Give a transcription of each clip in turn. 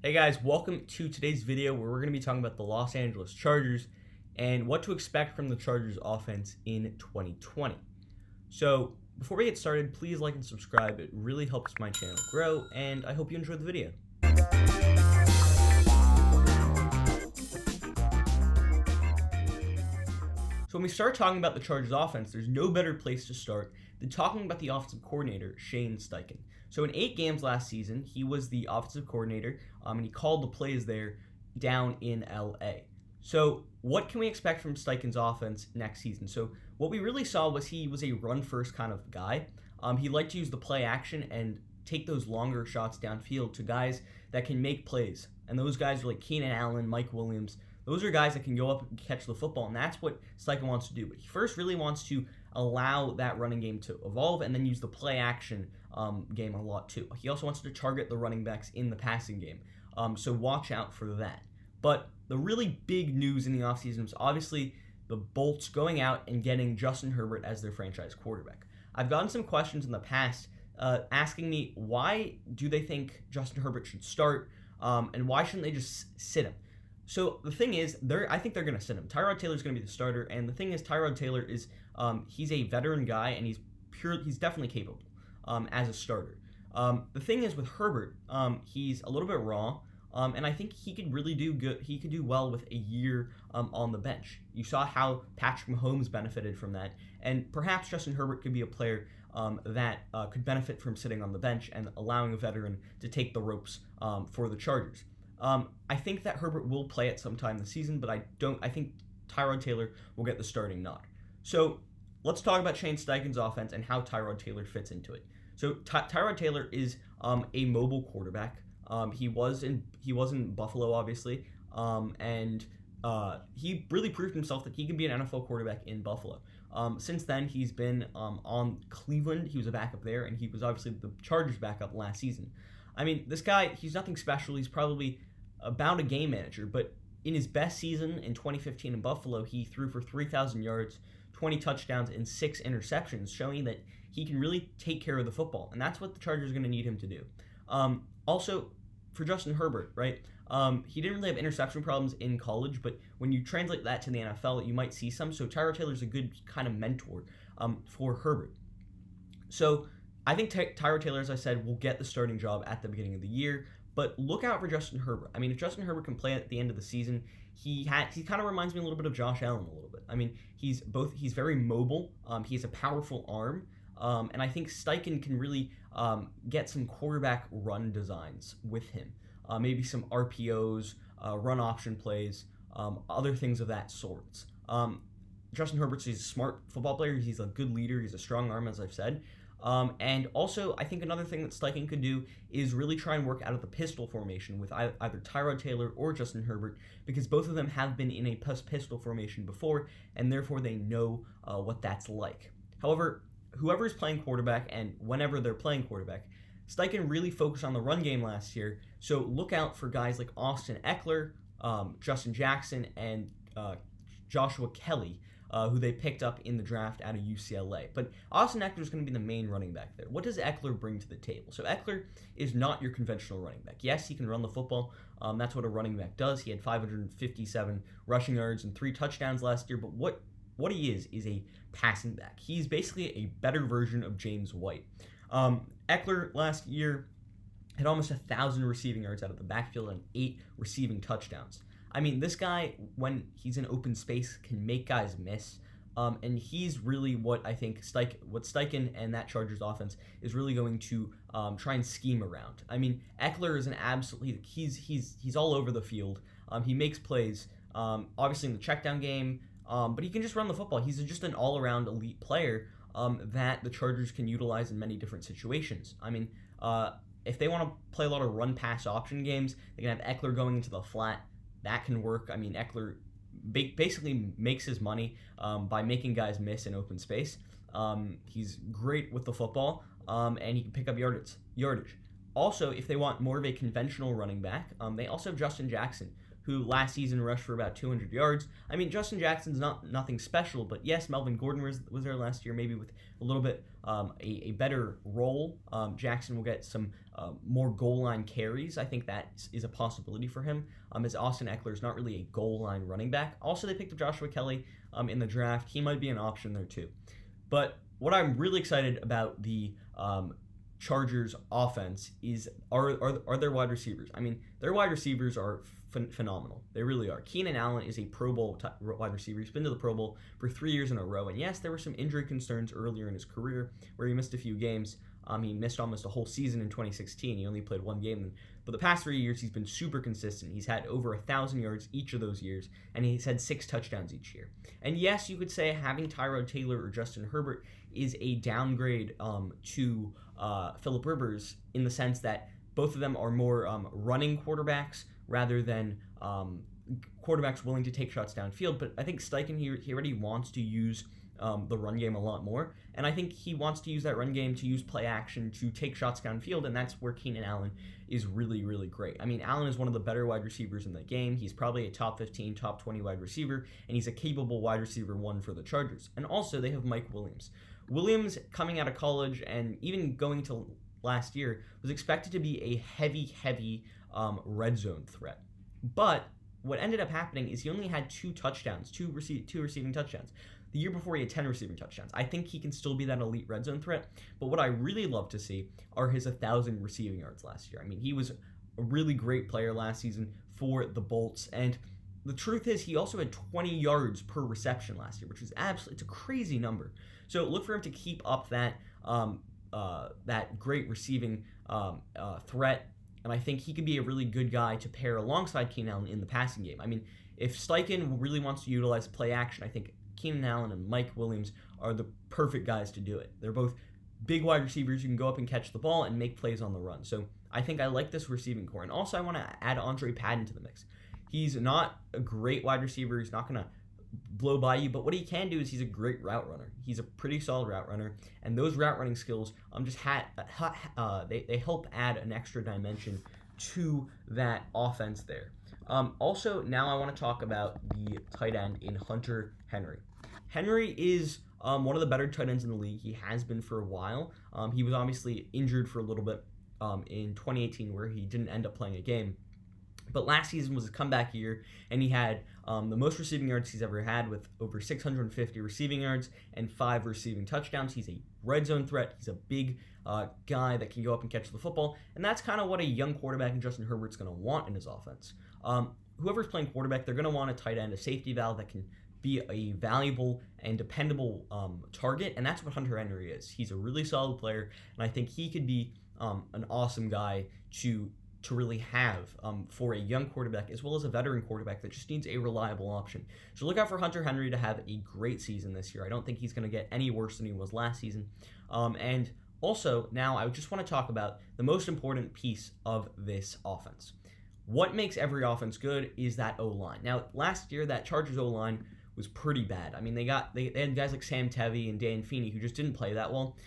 Hey guys, welcome to today's video where we're going to be talking about the Los Angeles Chargers and what to expect from the Chargers offense in 2020. So before we get started, please like and subscribe. It really helps my channel grow, and I hope you enjoyed the video. So when we start talking about the Chargers offense, there's no better place to start than talking about the offensive coordinator, Shane Steichen. So in 8 games last season, he was the offensive coordinator, and he called the plays there down in LA. So what can we expect from Steichen's offense next season? So what we really saw was he was a run-first kind of guy. He liked to use the play action and take those longer shots downfield to guys that can make plays. And those guys are like Kenan Allen, Mike Williams. Those are guys that can go up and catch the football, and that's what Steichen wants to do. But he first really wants to allow that running game to evolve and then use the play action game a lot too. He also wants to target the running backs in the passing game, so watch out for that. But the really big news in the offseason was obviously the Bolts going out and getting Justin Herbert as their franchise quarterback. I've gotten some questions in the past asking me why do they think Justin Herbert should start, and why shouldn't they just sit him? So the thing is, I think they're going to sit him. Tyrod Taylor's going to be the starter, and the thing is, Tyrod Taylor is he's a veteran guy, and he's definitely capable as a starter. The thing is with Herbert, he's a little bit raw, and I think he could really do good. He could do well with a year on the bench. You saw how Patrick Mahomes benefited from that, and perhaps Justin Herbert could be a player that could benefit from sitting on the bench and allowing a veteran to take the ropes for the Chargers. I think that Herbert will play at some time this season, but I think Tyrod Taylor will get the starting nod. So let's talk about Shane Steichen's offense and how Tyrod Taylor fits into it. So Tyrod Taylor is a mobile quarterback. He was in Buffalo, obviously, and he really proved himself that he can be an NFL quarterback in Buffalo. Since then, he's been on Cleveland. He was a backup there, and he was obviously the Chargers backup last season. I mean, this guy, he's nothing special. He's probably about a game manager, but in his best season in 2015 in Buffalo, he threw for 3,000 yards, 20 touchdowns, and 6 interceptions, showing that he can really take care of the football, and that's what the Chargers are going to need him to do. Also, for Justin Herbert, right, he didn't really have interception problems in college, but when you translate that to the NFL, you might see some, so Tyrod Taylor's a good kind of mentor for Herbert. So I think Tyrod Taylor, as I said, will get the starting job at the beginning of the year, but look out for Justin Herbert. I mean, if Justin Herbert can play at the end of the season, he kind of reminds me a little bit of Josh Allen a little bit. I mean, he's very mobile, he has a powerful arm, and I think Steichen can really get some quarterback run designs with him. Maybe some RPOs, run option plays, other things of that sort. Justin Herbert's a smart football player. He's a good leader. He's a strong arm, as I've said. And also, I think another thing that Steichen could do is really try and work out of the pistol formation with either Tyrod Taylor or Justin Herbert, because both of them have been in a pistol formation before, and therefore they know what that's like. However, whoever is playing quarterback and whenever they're playing quarterback, Steichen really focused on the run game last year, so look out for guys like Austin Ekeler, Justin Jackson, and Joshua Kelley, who they picked up in the draft out of UCLA. But Austin Ekeler is going to be the main running back there. What does Ekeler bring to the table? So Ekeler is not your conventional running back. Yes, he can run the football. That's what a running back does. He had 557 rushing yards and 3 touchdowns last year. But what he is a passing back. He's basically a better version of James White. Ekeler last year had almost 1,000 receiving yards out of the backfield and 8 receiving touchdowns. I mean, this guy, when he's in open space, can make guys miss, and he's really what I think Steichen and that Chargers offense is really going to try and scheme around. I mean, Ekeler is he's all over the field. He makes plays, obviously in the checkdown game, but he can just run the football. He's just an all-around elite player that the Chargers can utilize in many different situations. I mean, if they want to play a lot of run-pass option games, they can have Ekeler going into the flat. That can work. I mean, Ekeler basically makes his money by making guys miss in open space. He's great with the football, and he can pick up yardage. Also, if they want more of a conventional running back, they also have Justin Jackson, who last season rushed for about 200 yards. I mean, Justin Jackson's nothing special, but yes, Melvin Gordon was there last year, maybe with a little bit a better role. Jackson will get some more goal line carries. I think that is a possibility for him, as Austin Ekeler is not really a goal line running back. Also, they picked up Joshua Kelley in the draft. He might be an option there too. But what I'm really excited about the Chargers offense are their wide receivers. I mean, their wide receivers are phenomenal. They really are. Kenan Allen is a Pro Bowl wide receiver. He's been to the Pro Bowl for 3 years in a row. And yes, there were some injury concerns earlier in his career where he missed a few games. He missed almost a whole season in 2016. He only played one game. But the past 3 years, he's been super consistent. He's had over 1,000 yards each of those years, and he's had 6 touchdowns each year. And yes, you could say having Tyrod Taylor or Justin Herbert is a downgrade to Phillip Rivers in the sense that both of them are more running quarterbacks rather than quarterbacks willing to take shots downfield. But I think Steichen, he already wants to use the run game a lot more. And I think he wants to use that run game to use play action to take shots downfield, and that's where Kenan Allen is really, really great. I mean, Allen is one of the better wide receivers in the game. He's probably a top 15, top 20 wide receiver, and he's a capable wide receiver 1 for the Chargers. And also, they have Mike Williams. Williams, coming out of college and even going to last year, was expected to be a heavy red zone threat. But what ended up happening is he only had 2 touchdowns, two receiving touchdowns. The year before, he had 10 receiving touchdowns. I think he can still be that elite red zone threat, but what I really love to see are his 1,000 receiving yards last year. I mean, he was a really great player last season for the Bolts, and the truth is he also had 20 yards per reception last year, which is it's a crazy number. So look for him to keep up that great receiving threat, and I think he could be a really good guy to pair alongside Kenan Allen in the passing game. I mean, if Steichen really wants to utilize play action, I think Kenan Allen and Mike Williams are the perfect guys to do it. They're both big wide receivers who can go up and catch the ball and make plays on the run. So I think I like this receiving core. And also I want to add Andre Patton to the mix. He's not a great wide receiver. He's not going to blow by you, but what he can do is he's a great route runner. He's a pretty solid route runner, and those route running skills they help add an extra dimension to that offense there. Also, now I want to talk about the tight end in Hunter Henry. Henry is one of the better tight ends in the league. He has been for a while. He was obviously injured for a little bit in 2018 where he didn't end up playing a game. But last season was his comeback year, and he had the most receiving yards he's ever had with over 650 receiving yards and 5 receiving touchdowns. He's a red zone threat. He's a big guy that can go up and catch the football, and that's kind of what a young quarterback in Justin Herbert's going to want in his offense. Whoever's playing quarterback, they're going to want a tight end, a safety valve that can be a valuable and dependable target, and that's what Hunter Henry is. He's a really solid player, and I think he could be an awesome guy to really have for a young quarterback as well as a veteran quarterback that just needs a reliable option. So look out for Hunter Henry to have a great season this year. I don't think he's going to get any worse than he was last season. And also, now I just want to talk about the most important piece of this offense. What makes every offense good is that O-line. Now, last year, that Chargers O-line was pretty bad. I mean, they had guys like Sam Tevi and Dan Feeney who just didn't play that well.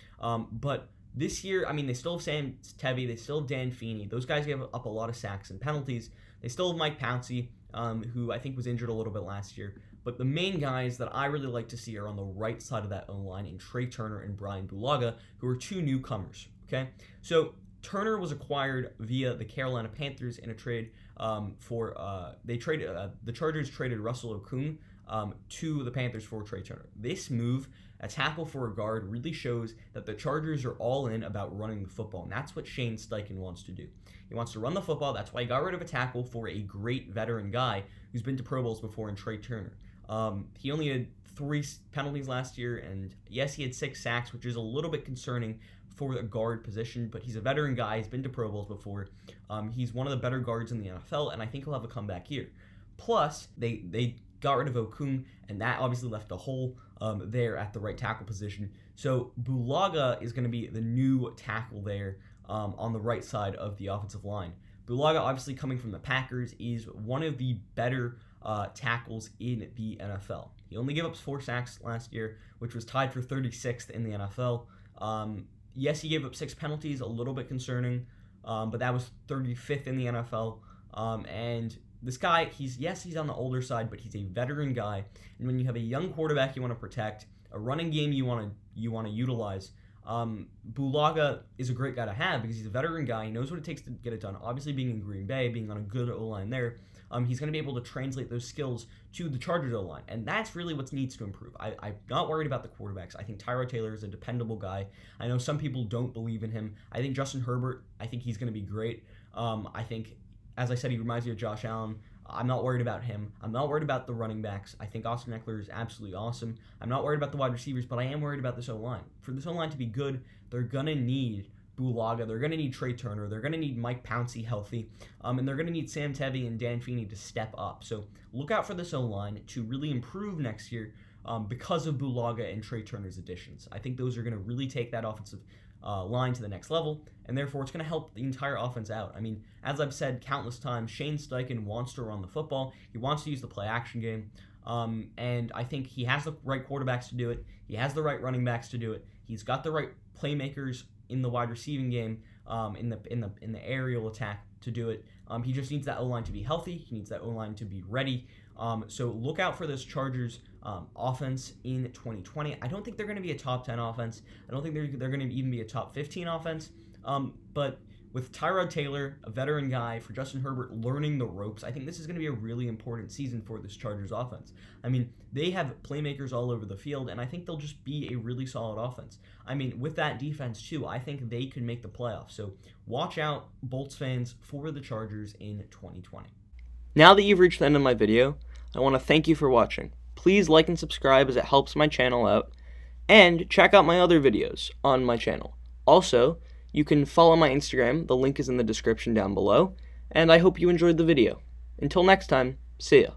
But this year, I mean, they still have Sam Tevi, they still have Dan Feeney. Those guys gave up a lot of sacks and penalties. They still have Mike Pouncey, who I think was injured a little bit last year. But the main guys that I really like to see are on the right side of that O-line in Trai and Brian Bulaga, who are 2 newcomers, okay? So Turner was acquired via the Carolina Panthers in a trade the Chargers traded Russell Okung to the Panthers for Trai Turner. This move, a tackle for a guard, really shows that the Chargers are all in about running the football, and that's what Shane Steichen wants to do. He wants to run the football. That's why he got rid of a tackle for a great veteran guy who's been to Pro Bowls before in Trai Turner. He only had 3 penalties last year, and yes, he had 6 sacks, which is a little bit concerning for a guard position, but he's a veteran guy. He's been to Pro Bowls before. He's one of the better guards in the NFL, and I think he'll have a comeback here. Plus, they got rid of Okung, and that obviously left a hole there at the right tackle position. So Bulaga is going to be the new tackle there on the right side of the offensive line. Bulaga, obviously coming from the Packers, is one of the better tackles in the NFL. He only gave up 4 sacks last year, which was tied for 36th in the NFL. Yes, he gave up 6 penalties, a little bit concerning, but that was 35th in the NFL. And this guy, he's on the older side, but he's a veteran guy. And when you have a young quarterback you want to protect, a running game you want to utilize, Bulaga is a great guy to have because he's a veteran guy. He knows what it takes to get it done. Obviously, being in Green Bay, being on a good O-line there, he's going to be able to translate those skills to the Chargers O-line, and that's really what needs to improve. I'm not worried about the quarterbacks. I think Tyrod Taylor is a dependable guy. I know some people don't believe in him. I think Justin Herbert, I think he's going to be great. I think, as I said, he reminds me of Josh Allen. I'm not worried about him. I'm not worried about the running backs. I think Austin Ekeler is absolutely awesome. I'm not worried about the wide receivers, but I am worried about this O-line. For this O-line to be good, they're going to need Bulaga. They're going to need Trai Turner. They're going to need Mike Pouncey healthy. And they're going to need Sam Tevi and Dan Feeney to step up. So look out for this O-line to really improve next year because of Bulaga and Trai Turner's additions. I think those are going to really take that offensive line to the next level, and therefore it's going to help the entire offense out. I mean, as I've said countless times, Shane Steichen wants to run the football. He wants to use the play-action game, and I think he has the right quarterbacks to do it. He has the right running backs to do it. He's got the right playmakers in the wide receiving game, in the aerial attack to do it. He just needs that O-line to be healthy. He needs that O-line to be ready. So look out for this Chargers offense in 2020. I don't think they're going to be a top 10 offense. I don't think they're going to even be a top 15 offense. But with Tyrod Taylor, a veteran guy, for Justin Herbert learning the ropes, I think this is going to be a really important season for this Chargers offense. I mean, they have playmakers all over the field, and I think they'll just be a really solid offense. I mean, with that defense, too, I think they could make the playoffs. So watch out, Bolts fans, for the Chargers in 2020. Now that you've reached the end of my video, I want to thank you for watching. Please like and subscribe as it helps my channel out, and check out my other videos on my channel. Also, you can follow my Instagram, the link is in the description down below, and I hope you enjoyed the video. Until next time, see ya.